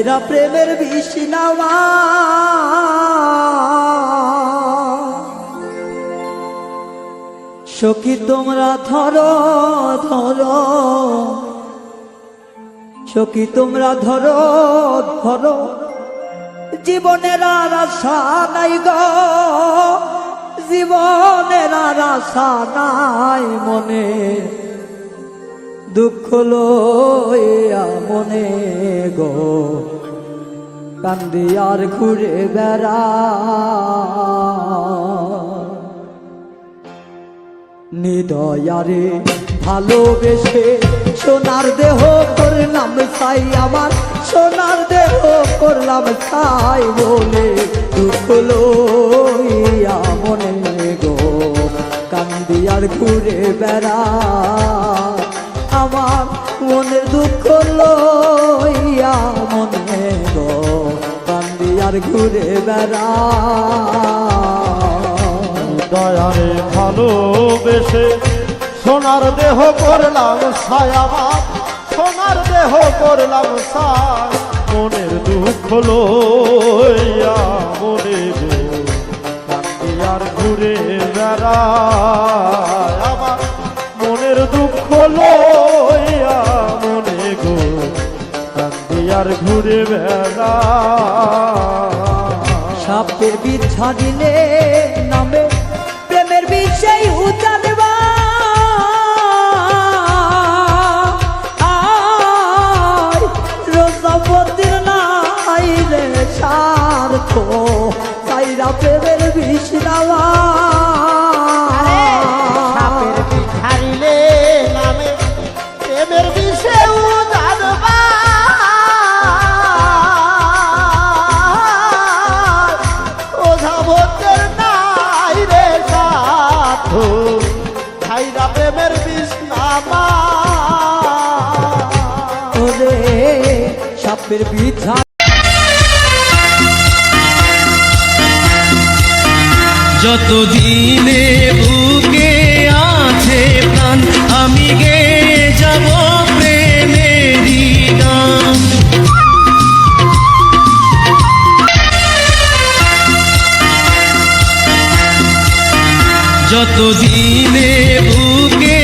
সাইরা প্রেমের বিষ নাওয়া সখী তোমরা ধরো ধরো সখী তোমরা ধরো ধরো জীবনের আর আশা নাই গো জীবনের আর আশা নাই মনে দুঃখ লইয়া মনে গো কান্দি আর ঘুরে বেড়া নিদয়ারে ভালোবেসে সোনার দেহ করলাম চাই আমার সোনার দেহ করলাম চাই বলে দুঃখ লইয়া মনে গো কান্দি আর ঘুরে বেড়া আমার মনের দুঃখ লইয়া মনে গো কান্দি আর ঘুরে বেড়া দয়ারে ভালোবেসে সোনার দেহ করলাম ছায়াবাদ সোনার দেহ করলাম ছায় মনের দুঃখ লইয়া মনে গো কান্দি আর ঘুরে বেড়ায় আমার মনের দুঃখ লইয়া মনে গো কান্দি আর ঘুরে বেড়ায় সাপের বিষ ছাড়িলে নামে প্রেমের বিষয় উজানবা রোজাবতির নাই রে স্বার্থ সাইরা প্রেমের বিষ নাওয়া সাপের বিষ ছাড়িলে নামে প্রেমের বিষে উজানবা ওঝাবতের নাই রে সাধ ছাইরা প্রেমের বিষ নামা ওরে সাপের বিষ যতদিনে বুকে আছে প্রাণ আমি গেয়ে যাব প্রেমেরই গান যতদিনে বুকে